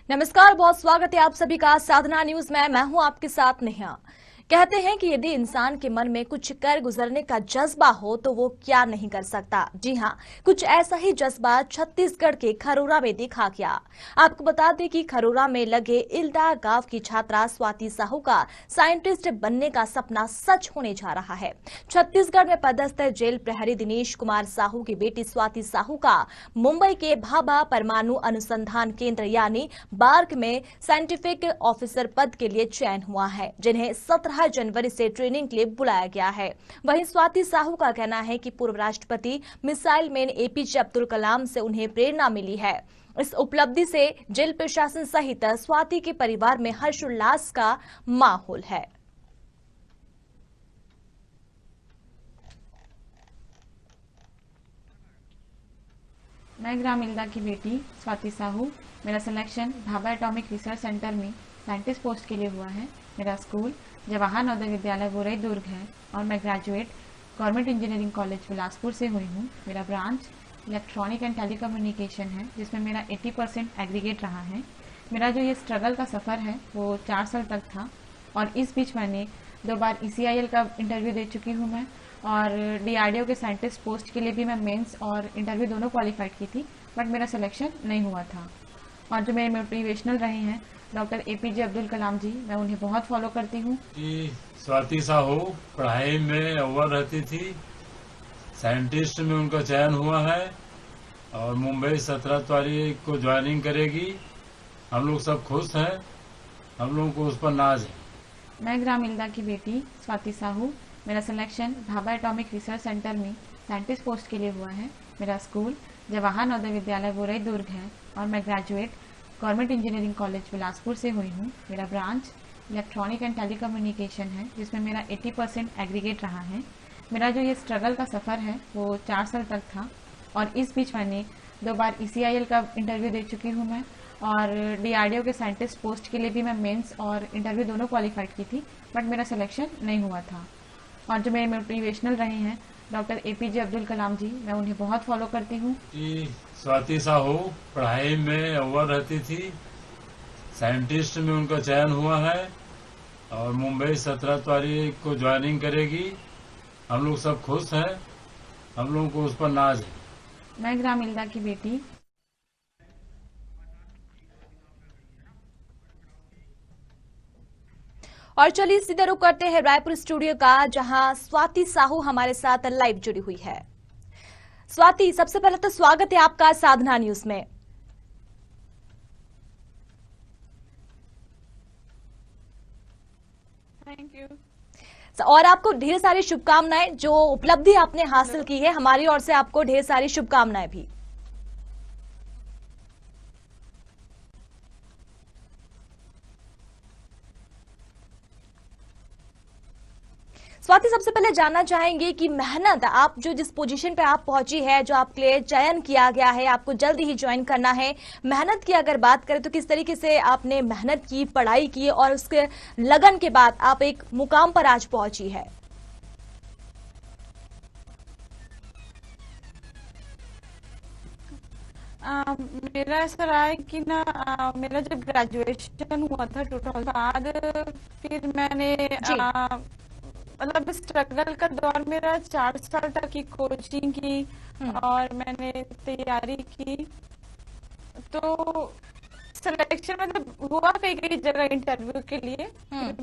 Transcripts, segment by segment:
नमस्कार, बहुत स्वागत है आप सभी का साधना न्यूज में। मैं हूं आपके साथ नेहा। कहते हैं कि यदि इंसान के मन में कुछ कर गुजरने का जज्बा हो तो वो क्या नहीं कर सकता। जी हां, कुछ ऐसा ही जज्बा छत्तीसगढ़ के खरोरा में दिखा गया। आपको बता दें कि खरोरा में लगे इल्दा गांव की छात्रा स्वाति साहू का साइंटिस्ट बनने का सपना सच होने जा रहा है। छत्तीसगढ़ में पदस्थ जेल प्रहरी दिनेश कुमार साहू की बेटी स्वाति साहू का मुंबई के भाभा परमाणु अनुसंधान केंद्र यानी बार्क में साइंटिफिक ऑफिसर पद के लिए चयन हुआ है, जिन्हें 17 जनवरी से ट्रेनिंग के लिए बुलाया गया है। वहीं स्वाति साहू का कहना है कि पूर्व राष्ट्रपति missile man APJ Abdul Kalam से उन्हें प्रेरणा मिली है। इस उपलब्धि से जेल प्रशासन सहित स्वाति के परिवार में हर्षोल्लास का माहौल है। मैं ग्राम इल्दा की बेटी स्वाति साहू। मेरा selection Bhabha atomic research centre में साइंटिस्ट पोस्ट के लिए हुआ है। मेरा स्कूल जवाहर नवोदय विद्यालय बोरई दुर्ग है और मैं graduate government engineering college Bilaspur से हुई हूँ। मेरा ब्रांच इलेक्ट्रॉनिक एंड टेलीकम्युनिकेशन है, जिसमें मेरा 80% एग्रीगेट रहा है। मेरा जो ये स्ट्रगल का सफ़र है वो 4 साल तक था और इस बीच मैंने 2 बार ECIL का इंटरव्यू दे चुकी हूँ मैं, और DRDO के साइंटिस्ट पोस्ट के लिए भी मैं मेंस और इंटरव्यू दोनों क्वालिफाइड की थी, बट मेरा सिलेक्शन नहीं हुआ था। और जो मेरे मोटिवेशनल रहे हैं डॉक्टर APJ अब्दुल कलाम जी, मैं उन्हें बहुत फॉलो करती हूँ। स्वाति साहू पढ़ाई में अव्वल रहती थी, साइंटिस्ट में उनका चयन हुआ है और मुंबई 17 तारीख को ज्वाइनिंग करेगी। हम लोग सब खुश हैं, हम लोगों को उस पर नाज है। मैं ग्राम इल्दा की बेटी स्वाति साहू। मेरा selection Bhabha atomic research centre में साइंटिस्ट पोस्ट के लिए हुआ है। मेरा स्कूल जवाहर नवोदय विद्यालय बोरई दुर्ग है और मैं graduate government engineering college Bilaspur से हुई हूँ। मेरा ब्रांच इलेक्ट्रॉनिक एंड टेलीकम्युनिकेशन है, जिसमें मेरा 80% एग्रीगेट रहा है। मेरा जो ये स्ट्रगल का सफ़र है वो 4 साल तक था और इस बीच मैंने 2 बार ECIL का इंटरव्यू दे चुकी हूँ मैं, और DRDO के साइंटिस्ट पोस्ट के लिए भी मैं मेंस और इंटरव्यू दोनों क्वालिफाइड की थी, बट मेरा सिलेक्शन नहीं हुआ था। और जो मेरे मोटिवेशनल रहे हैं डॉक्टर APJ अब्दुल कलाम जी, मैं उन्हें बहुत फॉलो करती हूँ। स्वाति साहू पढ़ाई में अव्वल रहती थी, साइंटिस्ट में उनका चयन हुआ है और मुंबई 17 तारीख को ज्वाइनिंग करेगी। हम लोग सब खुश हैं, हम लोगों को उस पर नाज है। मैं ग्राम इल्दा की बेटी। और चलिए सीधे रुक करते हैं रायपुर स्टूडियो का, जहां स्वाति साहू हमारे साथ लाइव जुड़ी हुई है। स्वाति, सबसे पहले तो स्वागत है आपका साधना न्यूज में। Thank you. और आपको ढेर सारी शुभकामनाएं। जो उपलब्धि आपने हासिल की है, हमारी ओर से आपको ढेर सारी शुभकामनाएं भी। स्वाति, सबसे पहले जानना चाहेंगे कि मेहनत, आप जो जिस पोजीशन पे आप पहुंची है, जो आपके लिए चयन किया गया है, आपको जल्दी ही ज्वाइन करना है, मेहनत की अगर बात करें तो किस तरीके से आपने मेहनत की, पढ़ाई की और उसके लगन के बाद आप एक मुकाम पर आज पहुंची है? मेरा ऐसा रहा है कि ना, मेरा जब ग्रेजुएशन हुआ था 2000 बाद, फिर मैंने मतलब स्ट्रगल का दौर मेरा 4 साल तक की कोचिंग की और मैंने तैयारी की, तो सिलेक्शन मतलब हुआ कई कई जगह इंटरव्यू के लिए।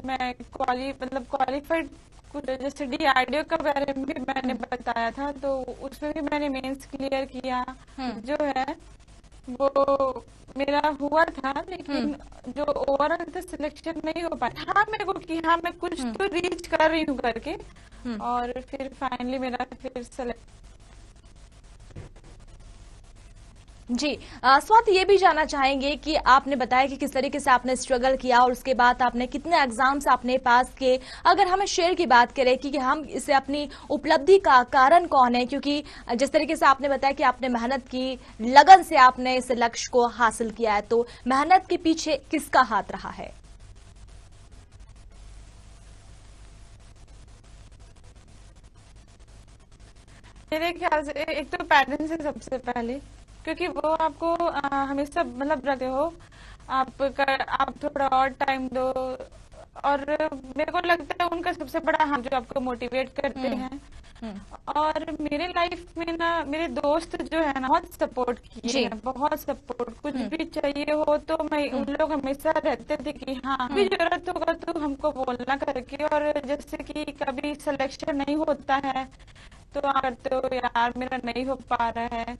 मैं क्वालिफाइड, कुछ जैसे DRDO के बारे में भी मैंने बताया था, तो उसमें भी मैंने मेंस क्लियर किया। जो है वो मेरा हुआ था, लेकिन जो ओवरऑल सिलेक्शन नहीं हो पाया। हाँ, मेरे को कि हाँ मैं कुछ तो रीच कर रही हूँ करके, और फिर फाइनली मेरा फिर सेलेक्ट। जी, स्वाति, ये भी जानना चाहेंगे कि आपने बताया कि किस तरीके से आपने स्ट्रगल किया और उसके बाद आपने कितने एग्जाम्स आपने पास किए। अगर हमें शेयर की बात करें कि हम इसे अपनी उपलब्धि का कारण कौन है, क्योंकि जिस तरीके से आपने बताया कि आपने मेहनत की, लगन से आपने इस लक्ष्य को हासिल किया है, तो मेहनत के पीछे किसका हाथ रहा है? मेरे ख्याल से एक तो पेरेंट्स है सबसे पहले, क्योंकि वो आपको हमेशा मतलब रखते हो आप थोड़ा और टाइम दो। और मेरे को लगता है उनका सबसे बड़ा हाथ जो आपको मोटिवेट करते हैं। और मेरे लाइफ में ना मेरे दोस्त जो है ना बहुत सपोर्ट किए जी। हैं, बहुत सपोर्ट। कुछ भी चाहिए हो तो मैं उन लोग हमेशा रहते थे कि हाँ भी जरूरत होगा तो हमको बोलना करके। और जैसे कि कभी सिलेक्शन नहीं होता है तो करते हो यार मेरा नहीं हो पा रहा है,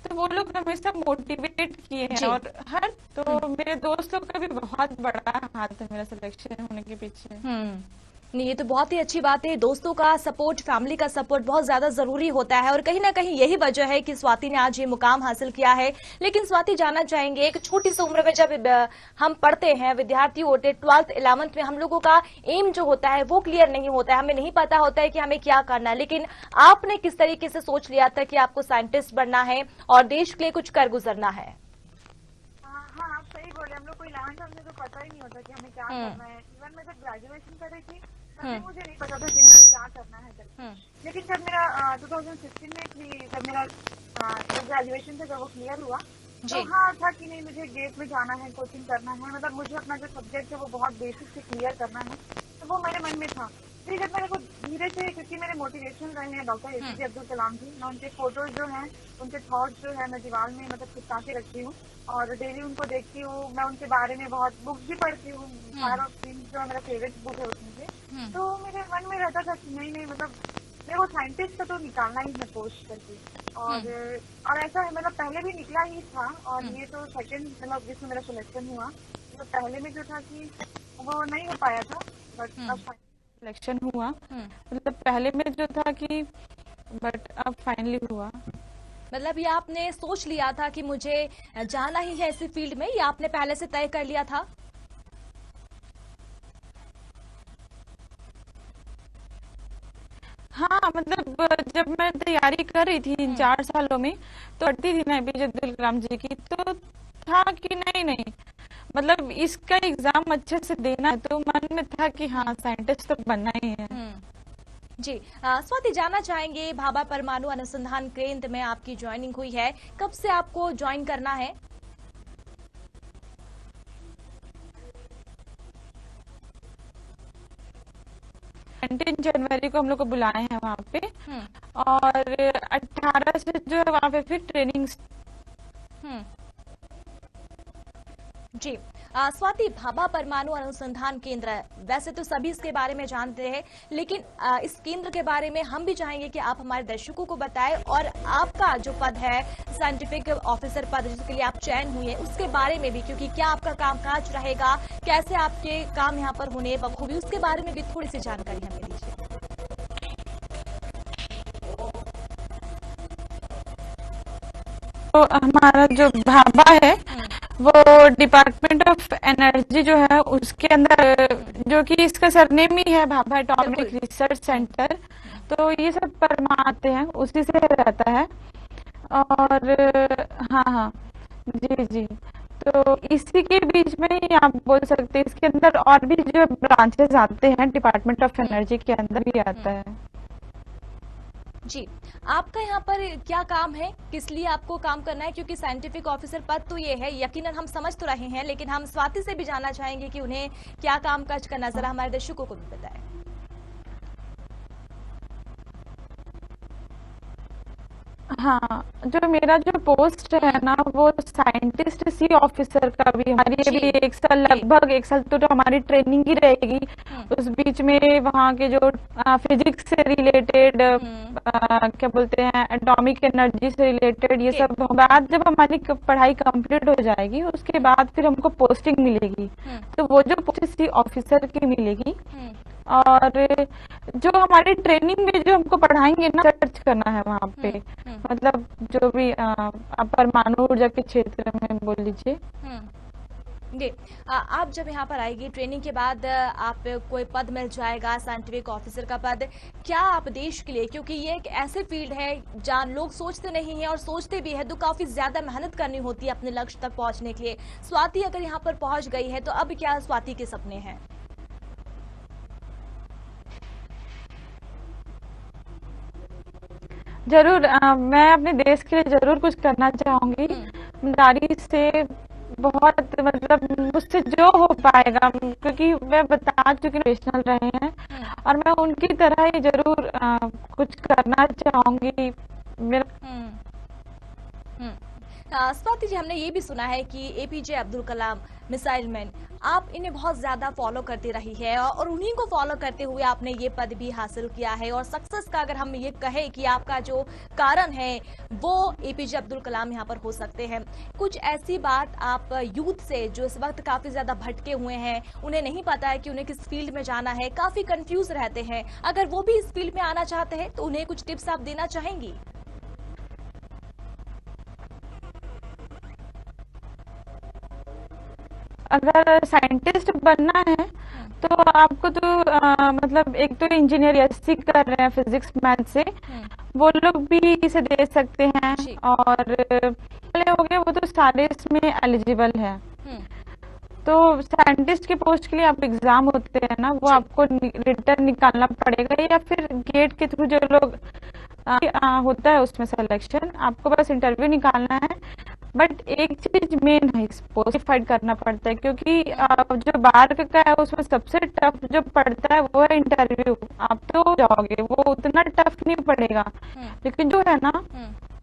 तो वो लोग हमेशा मोटिवेट किए हैं। जी। और हर तो मेरे दोस्त लोग का भी बहुत बड़ा हाथ है मेरा सिलेक्शन होने के पीछे। नहीं, ये तो बहुत ही अच्छी बात है। दोस्तों का सपोर्ट, फैमिली का सपोर्ट बहुत ज्यादा जरूरी होता है और कहीं ना कहीं यही वजह है कि स्वाति ने आज ये मुकाम हासिल किया है। लेकिन स्वाति, जानना चाहेंगे, एक छोटी सी उम्र में जब हम पढ़ते हैं, विद्यार्थी होते, 12th 11th में हम लोगों का एम जो होता है वो क्लियर नहीं होता है, हमें नहीं पता होता है कि हमें क्या करना है। लेकिन आपने किस तरीके से सोच लिया था कि आपको साइंटिस्ट बनना है और देश के लिए कुछ कर गुजरना है? हाँ, आप सही बोले। हम लोग को 11th में तो पता ही नहीं होता कि हमें क्या करना है। इवन मैं जब ग्रेजुएशन कर रही थी तभी मुझे नहीं पता था कि मुझे क्या करना है करके। लेकिन जब मेरा 2016 में थी, जब मेरा जब ग्रेजुएशन था, जब वो क्लियर हुआ तो हाँ था कि नहीं मुझे गेट में जाना है, कोचिंग करना है। मतलब मुझे अपना जो सब्जेक्ट है वो बहुत बेसिक से क्लियर करना है, तो वो मेरे मन में था। फिर जब मेरे को धीरे से, क्योंकि मेरे मोटिवेशन रहे हैं डॉक्टर एपीजे अब्दुल कलाम जी, मैं उनके फोटोज जो हैं, उनके थॉट्स जो है मैं दीवार में मतलब चिपका के रखती हूँ और डेली उनको देखती हूँ। मैं उनके बारे में बहुत बुक्स भी पढ़ती हूँ। फायर ऑफ ड्रीम्स जो मेरा फेवरेट बुक है उसमें से। तो मेरे मन में रहता था कि नहीं मतलब मेरे को साइंटिस्ट का तो निकालना ही है पोस्ट करके। और ऐसा है, मतलब पहले भी निकला ही था और ये तो सेकंड मतलब जिसमें मेरा सिलेक्शन हुआ। तो पहले में जो था कि वो नहीं हो पाया था, बट अब सिलेक्शन हुआ। मतलब पहले में जो था कि बट अब फाइनली हुआ। मतलब ये आपने सोच लिया था कि मुझे जाना ही है इसी फील्ड में, या आपने पहले से तय कर लिया था? हाँ, मतलब जब मैं तैयारी कर रही थी इन 4 सालों में, तो पढ़ती थी ना एपीजे अब्दुल कलाम जी की, तो था कि नहीं मतलब इसका एग्जाम अच्छे से देना है। तो मन में था कि हाँ साइंटिस्ट तो बनना ही है। जी। स्वाति, जानना चाहेंगे, भाभा परमाणु अनुसंधान केंद्र में आपकी ज्वाइनिंग हुई है, कब से आपको ज्वाइन करना है? 19 जनवरी को हम लोग को बुलाए हैं वहाँ पे। और 18 से जो है वहाँ पे फिर ट्रेनिंग। जी। स्वाति, भाभा परमाणु अनुसंधान केंद्र, वैसे तो सभी इसके बारे में जानते हैं, लेकिन इस केंद्र के बारे में हम भी चाहेंगे कि आप हमारे दर्शकों को बताएं और आपका जो पद है साइंटिफिक ऑफिसर पद जिसके लिए आप चयन हुई है उसके बारे में भी, क्योंकि क्या आपका कामकाज रहेगा, कैसे आपके काम यहाँ पर होने बखूबी, उसके बारे में भी थोड़ी सी जानकारी हमें दीजिए। तो हमारा जो भाभा है वो डिपार्टमेंट ऑफ एनर्जी जो है उसके अंदर, जो कि इसका सरनेम ही है भाभा एटॉमिक रिसर्च सेंटर, तो ये सब परमाते हैं उसी से रहता है। और हाँ जी, तो इसी के बीच में ही आप बोल सकते हैं इसके अंदर और भी जो ब्रांचेस आते हैं डिपार्टमेंट ऑफ एनर्जी के अंदर भी आता है। जी, आपका यहाँ पर क्या काम है, किस लिए आपको काम करना है? क्योंकि साइंटिफिक ऑफिसर पद तो ये है, यकीनन हम समझ तो रहे हैं, लेकिन हम स्वाति से भी जानना चाहेंगे कि उन्हें क्या काम काज करना, जरा हमारे दर्शकों को भी बताएं। हाँ, जो मेरा जो पोस्ट है ना वो साइंटिस्ट सी ऑफिसर का भी, हमारी ये भी 1 साल लगभग 1 साल तो हमारी ट्रेनिंग ही रहेगी। उस बीच में वहाँ के जो फिजिक्स से रिलेटेड क्या बोलते हैं एटॉमिक एनर्जी से रिलेटेड ये सब बाद जब हमारी पढ़ाई कंप्लीट हो जाएगी उसके बाद फिर हमको पोस्टिंग मिलेगी। तो वो जो पोस्ट सी ऑफिसर की मिलेगी। और जो हमारी ट्रेनिंग में जो हमको पढ़ाएंगे ना, सर्च करना है वहाँ पे, मतलब जो भी परमाणु ऊर्जा के क्षेत्र में बोल लीजिए। जी, आप जब यहाँ पर आएगी ट्रेनिंग के बाद आप कोई पद मिल जाएगा साइंटिफिक ऑफिसर का पद, क्या आप देश के लिए, क्योंकि ये एक ऐसे फील्ड है जहाँ लोग सोचते नहीं है और सोचते भी है तो काफी ज्यादा मेहनत करनी होती है अपने लक्ष्य तक पहुँचने के लिए। स्वाति अगर यहाँ पर पहुँच गई है तो अब क्या स्वाति के सपने हैं? जरूर मैं अपने देश के लिए जरूर कुछ करना चाहूंगी। ईमानदारी से बहुत मतलब मुझसे जो हो पाएगा, क्योंकि मैं बता चुकी प्रोफेशनल रहे हैं और मैं उनकी तरह ही जरूर कुछ करना चाहूंगी। मेरा स्वाति जी, हमने ये भी सुना है कि APJ Abdul Kalam missile man, आप इन्हें बहुत ज्यादा फॉलो करती रही है और उन्हीं को फॉलो करते हुए आपने ये पद भी हासिल किया है। और सक्सेस का अगर हम ये कहें कि आपका जो कारण है वो एपीजे अब्दुल कलाम यहाँ पर हो सकते हैं, कुछ ऐसी बात आप यूथ से जो इस वक्त काफी ज्यादा भटके हुए हैं, उन्हें नहीं पता है कि उन्हें किस फील्ड में जाना है, काफी कंफ्यूज रहते हैं, अगर वो भी इस फील्ड में आना चाहते हैं तो उन्हें कुछ टिप्स आप देना चाहेंगी? अगर साइंटिस्ट बनना है तो आपको तो मतलब एक तो इंजीनियर एससी कर रहे हैं फिजिक्स मैथ से, वो लोग भी इसे दे सकते हैं। और पहले हो गए वो तो सारे इसमें एलिजिबल है। तो साइंटिस्ट के पोस्ट के लिए आप एग्जाम होते हैं ना, वो आपको रिटर्न निकालना पड़ेगा या फिर गेट के थ्रू जो लोग होता है उसमें सिलेक्शन, आपको बस इंटरव्यू निकालना है। बट एक चीज मेन है, इस पोस्ट फाइट करना पड़ता है, क्योंकि जो बाहर का है उसमें सबसे टफ जो पड़ता है वो है इंटरव्यू। आप तो जाओगे, वो उतना टफ नहीं पड़ेगा, लेकिन जो है ना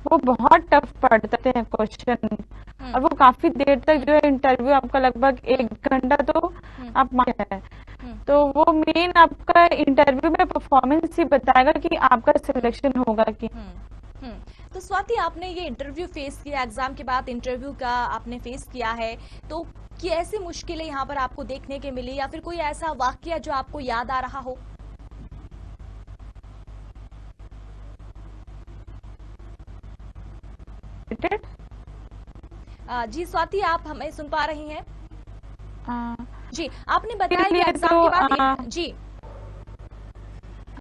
वो बहुत टफ पड़ते हैं क्वेश्चन, और वो काफी देर तक जो है इंटरव्यू आपका लगभग 1 घंटा तो आप है। तो वो मेन आपका इंटरव्यू में परफॉर्मेंस ही बताएगा कि आपका सिलेक्शन होगा कि। तो स्वाति, आपने ये इंटरव्यू फेस किया, एग्जाम के बाद इंटरव्यू का आपने फेस किया है, तो कि ऐसी मुश्किलें यहाँ पर आपको देखने के मिली या फिर कोई ऐसा वाकया जो आपको याद आ रहा हो? जी स्वाति, आप हमें सुन पा रही हैं? जी, आपने बताया कि एग्जाम के बाद जी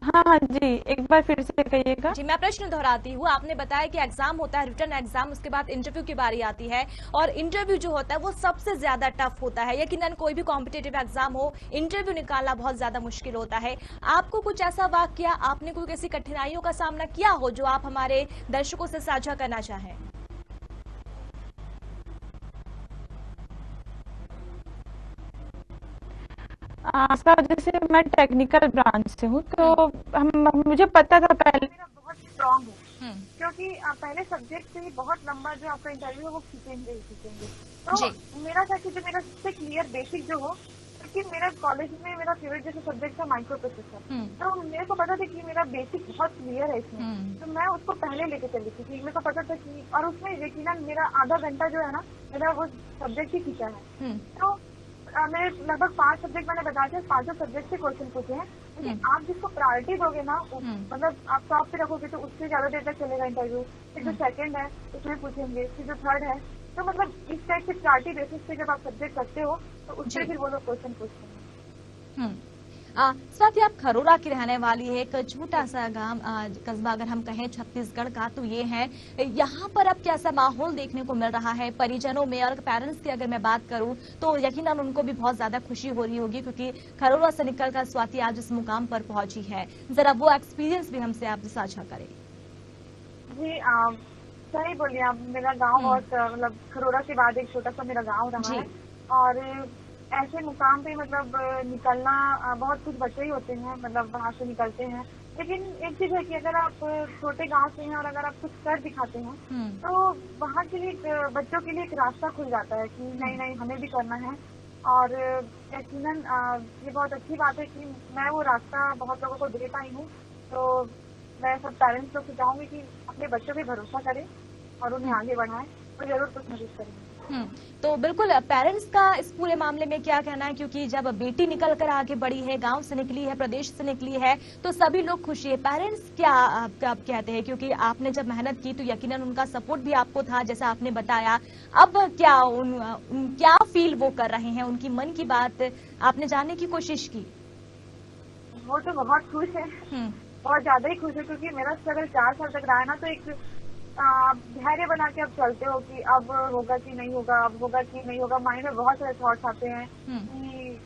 हाँ जी, एक बार फिर से कहिएगा। जी, मैं प्रश्न दोहराती हूँ। आपने बताया कि एग्जाम होता है, रिटन एग्जाम, उसके बाद इंटरव्यू की बारी आती है और इंटरव्यू जो होता है वो सबसे ज्यादा टफ होता है। यकीनन कोई भी कॉम्पिटिटिव एग्जाम हो, इंटरव्यू निकालना बहुत ज्यादा मुश्किल होता है। आपको कुछ ऐसा वाकया, आपने कोई ऐसी कठिनाइयों का सामना किया हो जो आप हमारे दर्शकों से साझा करना चाहें? जैसे मैं टेक्निकल ब्रांच से हूँ, तो मुझे पता था पहले मेरा बहुत स्ट्रांग हूँ, क्योंकि पहले सब्जेक्ट से ही बहुत लंबा जो आपका इंटरव्यू है वो खींचेंगे। तो मेरा था कि जो मेरा सबसे क्लियर बेसिक जो हो, क्योंकि मेरा कॉलेज में मेरा फेवरेट जैसे सब्जेक्ट था माइक्रो प्रोसेसर, तो मेरे को पता था कि मेरा बेसिक बहुत क्लियर है इसमें, तो मैं उसको पहले लेके चली थी कि मेरे को पता था कि, और उसमें यकीनन मेरा आधा घंटा जो है ना मेरा वो सब्जेक्ट ही खींचा है। तो मेरे लगभग 5 सब्जेक्ट मैंने बताया था, 5 सब्जेक्ट से क्वेश्चन पूछे हैं, लेकिन आप जिसको प्रायोरिटी दोगे ना, मतलब आप टॉप पे रखोगे तो उससे ज्यादा देर तक चलेगा इंटरव्यू। फिर जो सेकंड है उसमें पूछेंगे, फिर जो थर्ड है, तो मतलब इस टाइप से प्रायोरिटी बेसिस पे जब आप सब्जेक्ट करते हो तो उससे फिर वो लोग क्वेश्चन पूछते हैं। स्वाति, आप खरोरा की रहने वाली है, एक छोटा सा गांव कस्बा अगर हम कहें छत्तीसगढ़ का तो ये है। यहाँ पर अब कैसा माहौल देखने को मिल रहा है परिजनों में? और पेरेंट्स की अगर मैं बात करूं तो यकीनन उनको भी बहुत ज्यादा खुशी हो रही होगी, क्योंकि खरोरा से निकलकर स्वाति आज इस मुकाम पर पहुंची है। जरा वो एक्सपीरियंस भी हमसे आप साझा करें। जी सही बोलिए आप। मेरा गाँव बहुत मतलब खरोरा के बाद एक छोटा सा मेरा गाँव रहा है, और ऐसे मुकाम पे मतलब निकलना बहुत कुछ बच्चे ही होते हैं, मतलब वहाँ से निकलते हैं। लेकिन एक चीज है कि अगर आप छोटे गांव से हैं और अगर आप कुछ कर दिखाते हैं तो वहाँ के लिए बच्चों के लिए एक रास्ता खुल जाता है कि नहीं नहीं हमें भी करना है। और यकीनन ये बहुत अच्छी बात है कि मैं वो रास्ता बहुत लोगों को दे पाई हूँ। तो मैं सब पेरेंट्स लोग से चाहूंगी कि अपने बच्चों पे भरोसा करें और उन्हें आगे बढ़ाएं, तो जरूर कुछ मदद करेंगे। तो बिल्कुल, पेरेंट्स का इस पूरे मामले में क्या कहना है? क्योंकि जब बेटी निकल कर आगे बढ़ी है, गांव से निकली है, प्रदेश से निकली है, तो सभी लोग खुशी है। पेरेंट्स क्या आप कहते हैं? क्योंकि आपने जब मेहनत की तो यकीनन उनका सपोर्ट भी आपको था, जैसा आपने बताया। अब क्या क्या फील वो कर रहे हैं? उनकी मन की बात आपने जानने की कोशिश की? वो तो बहुत खुश है, बहुत ज्यादा ही खुश है, क्योंकि मेरा स्ट्रगल 4 साल तक रहा है ना, तो एक धैर्य बना के आप चलते हो कि अब होगा कि नहीं होगा, अब होगा कि नहीं होगा। माइंड में बहुत सारे थॉट्स आते हैं कि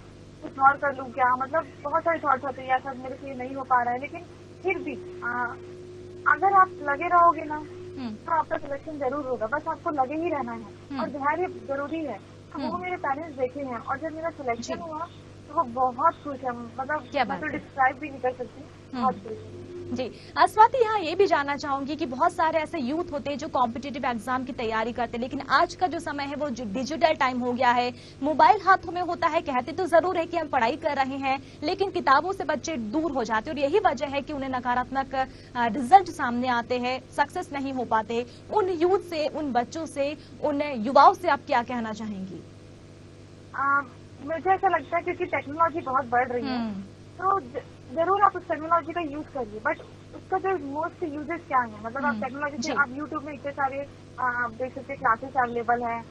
कुछ और कर लूं क्या, मतलब बहुत सारे थॉट्स आते हैं, ऐसा मेरे से नहीं हो पा रहा है। लेकिन फिर भी अगर आप लगे रहोगे ना तो आपका सिलेक्शन जरूर होगा। बस आपको लगे ही रहना है और धैर्य जरूरी है। वो मेरे पेरेंट्स देखे हैं, और जब मेरा सिलेक्शन हुआ तो वो बहुत खुश है, मतलब क्या मैं बात तो है। डिस्क्राइब भी नहीं कर सकती, बहुत खुश है। जी स्वाति, यहाँ ये भी जानना चाहूंगी कि बहुत सारे ऐसे यूथ होते हैं जो कॉम्पिटिटिव एग्जाम की तैयारी करते हैं, लेकिन आज का जो समय है वो डिजिटल टाइम हो गया है, मोबाइल हाथों में होता है, कहते तो जरूर है कि हम पढ़ाई कर रहे हैं, लेकिन किताबों से बच्चे दूर हो जाते हैं और यही वजह है कि उन्हें नकारात्मक रिजल्ट सामने आते हैं, सक्सेस नहीं हो पाते। उन यूथ से, उन बच्चों से, उन युवाओं से आप क्या कहना चाहेंगी? मुझे ऐसा लगता है क्योंकि टेक्नोलॉजी बहुत बढ़ रही है, तो जरूर आप उस टेक्नोलॉजी का यूज करिए, बट उसका जो मोस्ट यूजेस क्या है, मतलब आप टेक्नोलॉजी से आप यूट्यूब में इतने सारे आप देख सकते हैं, क्लासेस अवेलेबल है,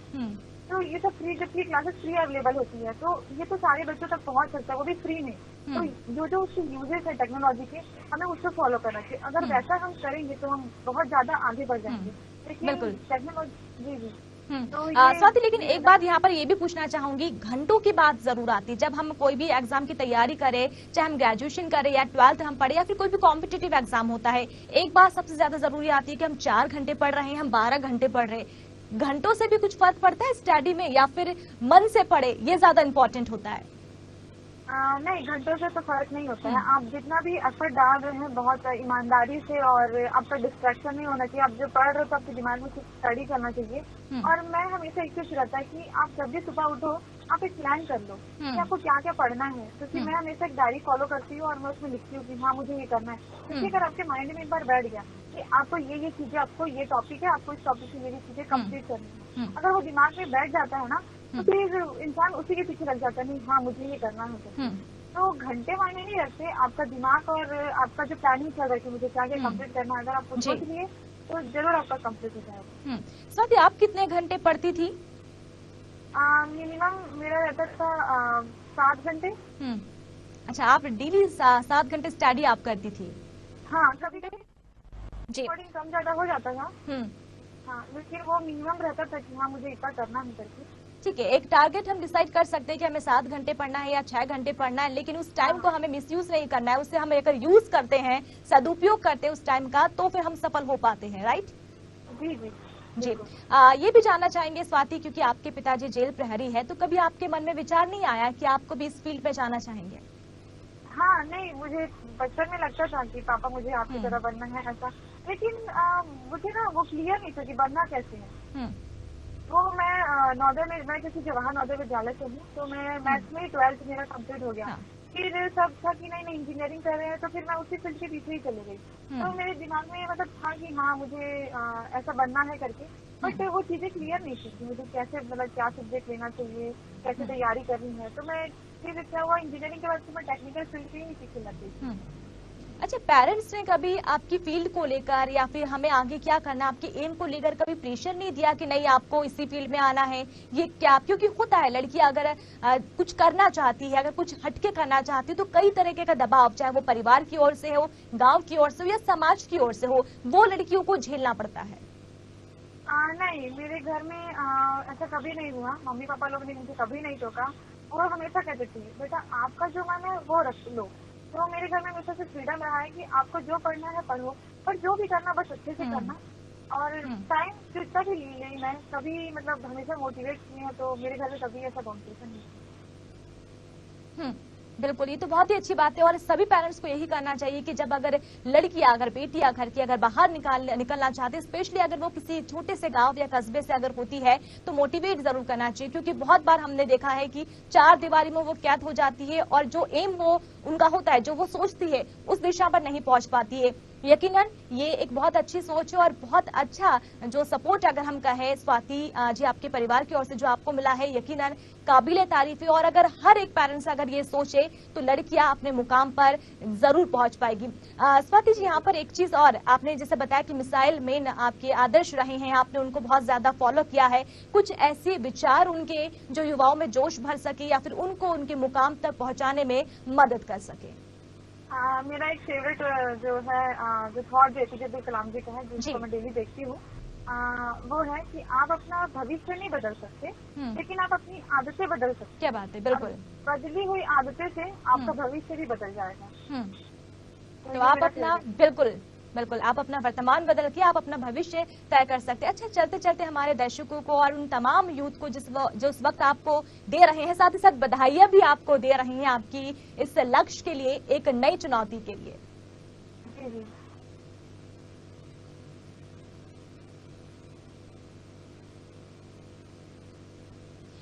तो ये सब फ्री, जबकि क्लासेस फ्री अवेलेबल होती है, तो ये तो सारे बच्चों तक पहुंच सकता है, वो भी फ्री में। तो जो जो उसके यूजेस है टेक्नोलॉजी के, हमें उसको फॉलो करना चाहिए। अगर वैसा हम करेंगे तो हम बहुत ज्यादा आगे बढ़ जाएंगे। लेकिन टेक्नोलॉजी, जी जी, तो स्वाति, लेकिन एक बात यहाँ पर ये भी पूछना चाहूंगी, घंटों की बात जरूर आती है जब हम कोई भी एग्जाम की तैयारी करें, चाहे हम ग्रेजुएशन करें या 12th हम पढ़े या फिर कोई भी कॉम्पिटिटिव एग्जाम होता है, एक बात सबसे ज्यादा जरूरी आती है कि हम 4 घंटे पढ़ रहे हैं, हम 12 घंटे पढ़ रहे हैं। घंटों से भी कुछ फर्क पड़ता है स्टडी में, या फिर मन से पढ़े ये ज्यादा इम्पोर्टेंट होता है? नहीं, घंटों से तो फर्क नहीं होता है। आप जितना भी एफर्ट डाल रहे हैं बहुत ईमानदारी से, और आपका डिस्ट्रैक्शन नहीं होना चाहिए। आप जो पढ़ रहे हो तो आपके दिमाग में कुछ स्टडी करना चाहिए। और मैं हमेशा एक चीज रहता है कि आप जब भी सुबह उठो आप एक प्लान कर लो कि आपको क्या क्या पढ़ना है, क्योंकि मैं हमेशा एक डायरी फॉलो करती हूँ और मैं उसमें लिखती हूँ कि हाँ मुझे ये करना है। क्योंकि अगर आपके माइंड में एक बार बैठ गया कि आपको ये चीजें, आपको ये टॉपिक है, आपको इस टॉपिक से ये चीजें कंप्लीट करनी है, अगर वो दिमाग में बैठ जाता है ना, तो फिर इंसान उसी के पीछे लग जाता है, नहीं हाँ मुझे ये करना है। तो घंटे मायने नहीं रखते, आपका दिमाग और आपका जो प्लानिंग चल रहा है कि मुझे क्या क्या कंप्लीट करना है, अगर आप सोच लिए तो जरूर आपका कंप्लीट हो जाएगा। स्वाति, आप कितने घंटे पढ़ती थी? मिनिमम मेरा रहता था 7 घंटे। अच्छा, आप डेली 7 घंटे स्टडी आप करती थी? हाँ, कभी कभी जी रिकॉर्डिंग कम ज्यादा हो जाता था। हाँ, लेकिन वो मिनिमम रहता था कि हाँ मुझे इतना करना है करके। ठीक है, एक टारगेट हम डिसाइड कर सकते हैं कि हमें 7 घंटे पढ़ना है या 6 घंटे पढ़ना है, लेकिन उस टाइम को हमें मिसयूज नहीं करना है। उससे हम अगर यूज करते हैं, सदुपयोग करते हैं उस टाइम का, तो फिर हम सफल हो पाते हैं, राइट? जी जी जी। ये भी जानना चाहेंगे स्वाति, क्योंकि आपके पिताजी जेल प्रहरी है, तो कभी आपके मन में विचार नहीं आया कि आपको भी इस फील्ड में जाना चाहेंगे? हाँ, नहीं, मुझे बचपन में लगता था कि पापा मुझे आपकी तरह बनना है ऐसा, लेकिन मुझे ना वो क्लियर नहीं था कि बनना कैसे है। वो मैं नवोदय में, मैं किसी जवाहर नवोदय विद्यालय से हूँ, तो मैं मैथ्स में 12th मेरा कंप्लीट हो गया। फिर सब था कि नहीं इंजीनियरिंग कर रहे हैं, तो फिर मैं उसी फील्ड के पीछे ही चली गई। तो मेरे दिमाग में मतलब था कि हाँ मुझे ऐसा बनना है करके, बट वो चीजें क्लियर नहीं थी कि मुझे कैसे, मतलब क्या सब्जेक्ट लेना चाहिए, कैसे तैयारी करनी है। तो मैं फिर क्या हुआ, इंजीनियरिंग के बाद से मैं टेक्निकल फील्ड के ही पीछे लग गई। अच्छा, पेरेंट्स ने कभी आपकी फील्ड को लेकर या फिर हमें आगे क्या करना, आपके एम को लेकर कभी प्रेशर नहीं दिया कि नहीं आपको इसी फील्ड में आना है, ये क्या? क्योंकि होता है लड़की अगर कुछ करना चाहती है, अगर कुछ हटके करना चाहती है, तो कई तरीके का दबाव, चाहे वो परिवार की ओर से हो, गांव की ओर से हो या समाज की ओर से हो, वो लड़कियों को झेलना पड़ता है। नहीं, मेरे घर में ऐसा कभी नहीं हुआ। मम्मी पापा लोग ने मुझे कभी नहीं टोका, और हमेशा कहते थे बेटा आपका जो मन है वो रख लो। तो मेरे घर में हमेशा से फ्रीडम रहा है कि आपको जो पढ़ना है पढ़ो, पर जो भी करना बस अच्छे से करना। और टाइम कितना भी ली नहीं, मैं कभी मतलब हमेशा मोटिवेट किए हैं, तो मेरे घर में कभी ऐसा कॉम्पिटिशन नहीं। बिल्कुल, ये तो बहुत ही अच्छी बात है, और सभी पेरेंट्स को यही करना चाहिए कि जब अगर लड़कियां, अगर बेटियां घर की अगर बाहर निकलना चाहती है, स्पेशली अगर वो किसी छोटे से गांव या कस्बे से अगर होती है, तो मोटिवेट जरूर करना चाहिए। क्योंकि बहुत बार हमने देखा है कि 4 दीवारी में वो कैद हो जाती है, और जो एम वो उनका होता है, जो वो सोचती है, उस दिशा पर नहीं पहुंच पाती है। यकीनन ये एक बहुत अच्छी सोच है और बहुत अच्छा जो सपोर्ट अगर हम कहें स्वाति जी आपके परिवार की ओर से जो आपको मिला है, यकीनन काबिले तारीफ है। और अगर हर एक पेरेंट्स अगर ये सोचे तो लड़कियां अपने मुकाम पर जरूर पहुंच पाएगी। स्वाति जी, यहाँ पर एक चीज और, आपने जैसे बताया कि मिसाइल मेन आपके आदर्श रहे हैं, आपने उनको बहुत ज्यादा फॉलो किया है, कुछ ऐसे विचार उनके जो युवाओं में जोश भर सके या फिर उनको उनके मुकाम तक पहुंचाने में मदद कर सके? मेरा एक फेवरेट जो है जो थॉट एपीजे अब्दुल कलाम जी का है, जिसको मैं डेली देखती हूँ, वो है कि आप अपना भविष्य नहीं बदल सकते, लेकिन आप अपनी आदतें बदल सकते। क्या बात है, बिल्कुल। बदली हुई आदतें से आपका भविष्य भी बदल जाएगा। तो आप अपना, बिल्कुल, बिल्कुल, आप अपना वर्तमान बदल के आप अपना भविष्य तय कर सकते हैं। अच्छा, चलते चलते हमारे दर्शकों को और उन तमाम यूथ को जो इस वक्त आपको दे रहे हैं, साथ ही साथ बधाइयां भी आपको दे रहे हैं आपकी इस लक्ष्य के लिए, एक नई चुनौती के लिए। जी जी।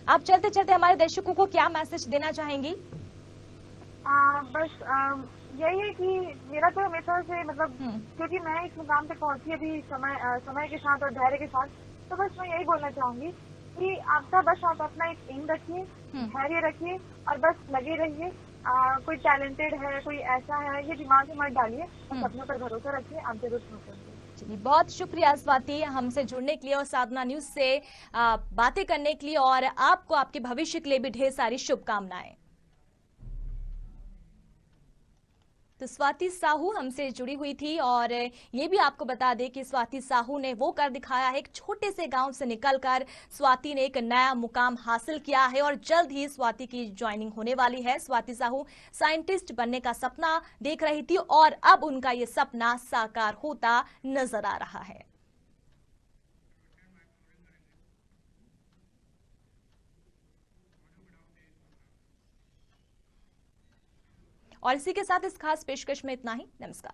आप चलते चलते हमारे दर्शकों को क्या मैसेज देना चाहेंगी? बस यही है कि मेरा तो हमेशा से मतलब क्योंकि मैं इस मुकाम तक पहुंची अभी समय के साथ और धैर्य के साथ, तो बस मैं यही बोलना चाहूंगी कि आपका बस आप अपना एक एम रखिए, धैर्य रखिए और बस लगे रहिए। कोई टैलेंटेड है, कोई ऐसा है, ये दिमाग में मत डालिए, बस अपने पर भरोसा रखिए, आप जरूर पहुंचेंगे। चलिए, बहुत शुक्रिया स्वाति हमसे जुड़ने के लिए और साधना न्यूज से बातें करने के लिए, और आपको आपके भविष्य के लिए भी ढेर सारी शुभकामनाएं। तो स्वाति साहू हमसे जुड़ी हुई थी, और ये भी आपको बता दें कि स्वाति साहू ने वो कर दिखाया है। एक छोटे से गांव से निकलकर स्वाति ने एक नया मुकाम हासिल किया है, और जल्द ही स्वाति की ज्वाइनिंग होने वाली है। स्वाति साहू साइंटिस्ट बनने का सपना देख रही थी, और अब उनका ये सपना साकार होता नजर आ रहा है। और इसी के साथ इस खास पेशकश में इतना ही। नमस्कार।